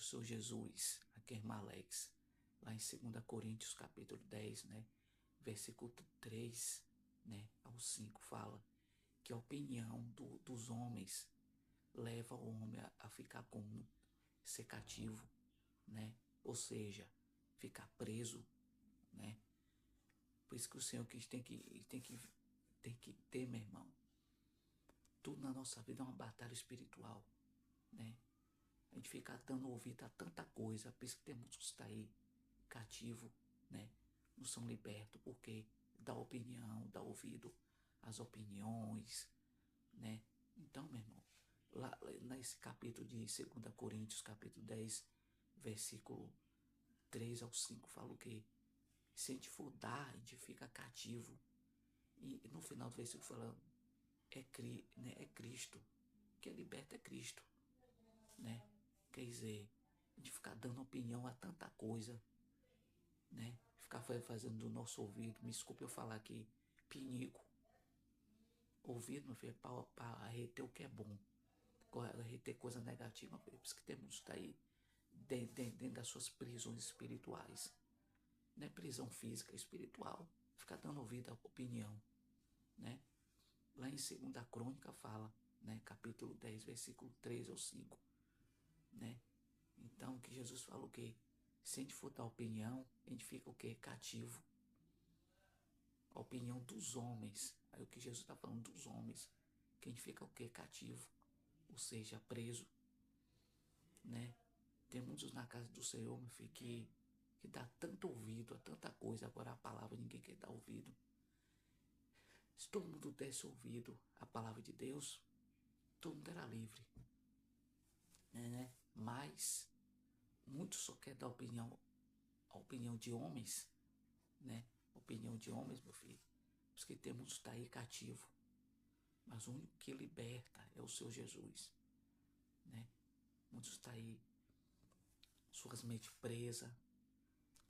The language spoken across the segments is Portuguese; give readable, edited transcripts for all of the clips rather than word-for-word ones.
o Senhor Jesus, aqui é irmã Alex, lá em 2 Coríntios capítulo 10, né, versículo 3, né, ao 5, fala que a opinião dos homens leva o homem a ficar como ser cativo, né, ou seja, ficar preso, né. Por isso que o Senhor tem que ter, meu irmão, tudo na nossa vida é uma batalha espiritual, né. A gente fica dando ouvido a tanta coisa, por isso que tem muitos que estão aí cativo, né? Não são libertos porque dá opinião, dá ouvido às opiniões, né? Então, meu irmão, lá nesse capítulo de 2 Coríntios, capítulo 10, versículo 3 ao 5, fala o quê? Se a gente for dar, a gente fica cativo. E no final do versículo falando, né, é Cristo. Quem liberta é Cristo, né? Quer dizer, a gente ficar dando opinião a tanta coisa, né? Ficar fazendo do nosso ouvido, me desculpe eu falar aqui, pinico. Ouvido, meu filho, é para reter o que é bom, reter coisa negativa, meu filho. Por isso que temos que estar aí dentro das suas prisões espirituais. Não é prisão física, é espiritual. Ficar dando ouvido à opinião, né? Lá em 2 Crônica fala, né? Capítulo 10, versículo 3 ao 5, né? Então, que Jesus fala o quê? Se a gente for dar opinião, a gente fica o quê? Cativo. A opinião dos homens. Aí o que Jesus está falando dos homens. Que a gente fica o quê? Cativo. Ou seja, preso, né? Tem muitos na casa do Senhor, meu filho, que dá tanto ouvido a tanta coisa. Agora a palavra ninguém quer dar ouvido. Se todo mundo desse ouvido à palavra de Deus, todo mundo era livre, né? Mas muitos só querem dar opinião, a opinião de homens, né? Opinião de homens, meu filho. Por isso que temos que estar aí cativo. Mas o único que liberta é o Senhor Jesus, né? Muitos estão aí, suas mentes presas.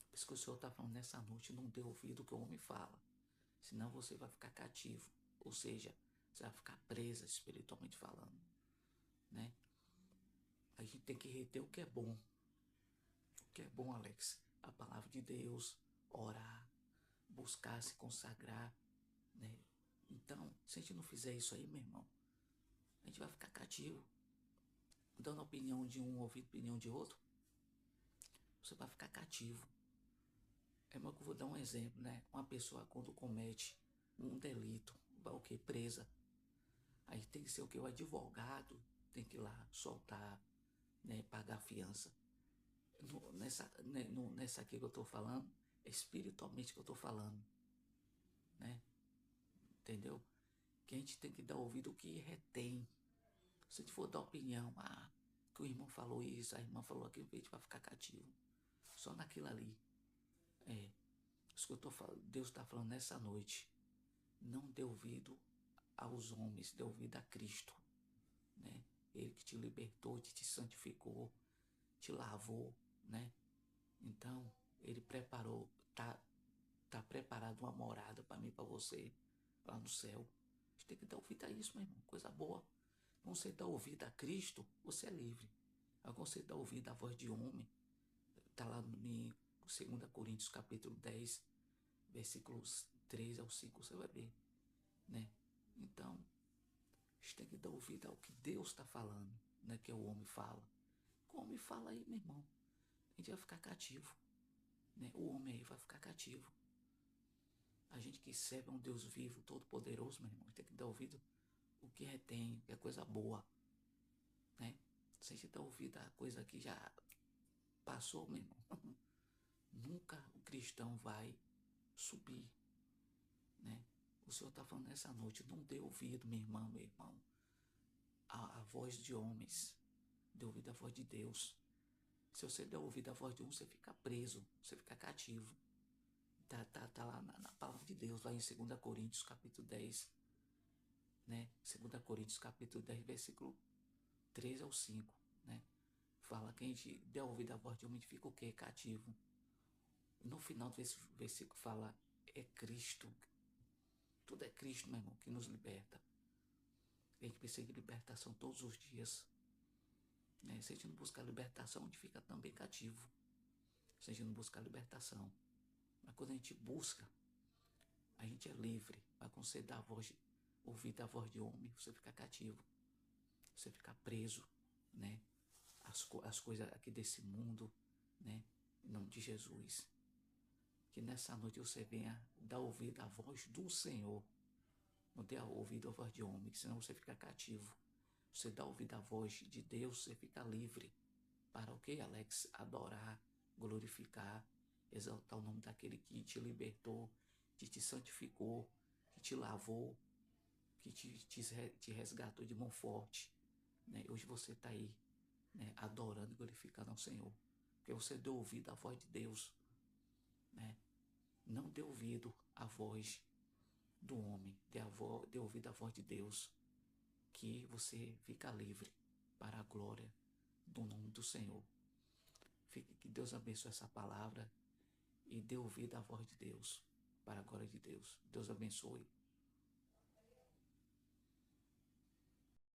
Por isso que o Senhor está falando nessa noite, não dê ouvido ao que o homem fala. Senão você vai ficar cativo. Ou seja, você vai ficar presa espiritualmente falando, né? A gente tem que reter o que é bom. O que é bom, Alex? A palavra de Deus, orar, buscar se consagrar, né? Então, se a gente não fizer isso aí, meu irmão, a gente vai ficar cativo, dando opinião de um, ouvindo opinião de outro. Você vai ficar cativo. É mais que eu vou dar um exemplo, né? Uma pessoa quando comete um delito, vai o quê? Presa. Aí tem que ser o quê? O advogado tem que ir lá soltar, né? Pagar a fiança. Nessa aqui que eu tô falando, é espiritualmente que eu tô falando, né? Entendeu? Que a gente tem que dar ouvido ao que retém. Se a gente for dar opinião, que o irmão falou isso, a irmã falou aquilo, a gente vai ficar cativo. Só naquilo ali. É. Isso que eu tô falando, Deus está falando nessa noite. Não dê ouvido aos homens, dê ouvido a Cristo, né? Ele que te libertou, te santificou, te lavou, né? Então, ele preparou, tá preparado uma morada para mim, para você, lá no céu. A gente tem que dar ouvido a isso, meu irmão, coisa boa. Quando você dá ouvido a Cristo, você é livre. Agora você dá ouvido à voz de homem, tá lá em 2 Coríntios capítulo 10, versículos 3 ao 5, você vai ver, né? Então, a gente tem que dar ouvido ao que Deus está falando, né? Que o homem fala. O homem fala aí, meu irmão, a gente vai ficar cativo, né? O homem aí vai ficar cativo. A gente que serve a um Deus vivo, todo-poderoso, meu irmão, tem que dar ouvido o que retém, que é coisa boa, né? Se a gente dá ouvido a coisa que já passou, meu irmão, nunca o cristão vai subir, né? O Senhor está falando nessa noite, não dê ouvido, minha irmã, meu irmão, a voz de homens, dê ouvido à voz de Deus. Se você der ouvido à voz de um, você fica preso, você fica cativo. Tá lá na palavra de Deus, lá em 2 Coríntios capítulo 10, né? 2 Coríntios capítulo 10, versículo 3 ao 5, né? Fala que a gente der ouvido à voz de um, a gente fica o quê? Cativo. No final desse versículo fala, é Cristo. Tudo é Cristo, meu irmão, que nos liberta. A gente precisa de libertação todos os dias. né? Se a gente não buscar libertação, a gente fica também cativo. Se a gente não buscar libertação. Mas quando a gente busca, a gente é livre. Mas quando você dá a voz, ouvir a voz de homem, você fica cativo. Você fica preso, né? As coisas aqui desse mundo, né? Em nome de Jesus. Que nessa noite você venha dar ouvido à voz do Senhor. Não dê ouvido à voz de homem, senão você fica cativo. Você dá ouvido à voz de Deus, você fica livre. Para o que, Alex? Adorar, glorificar, exaltar o nome daquele que te libertou, que te santificou, que te lavou, que te resgatou de mão forte. Né? Hoje você está aí, né, adorando e glorificando ao Senhor. Porque você deu ouvido à voz de Deus. Né? Não dê ouvido à voz do homem, dê ouvido à voz de Deus, que você fica livre para a glória do nome do Senhor. Que Deus abençoe essa palavra e dê ouvido à voz de Deus, para a glória de Deus. Deus abençoe.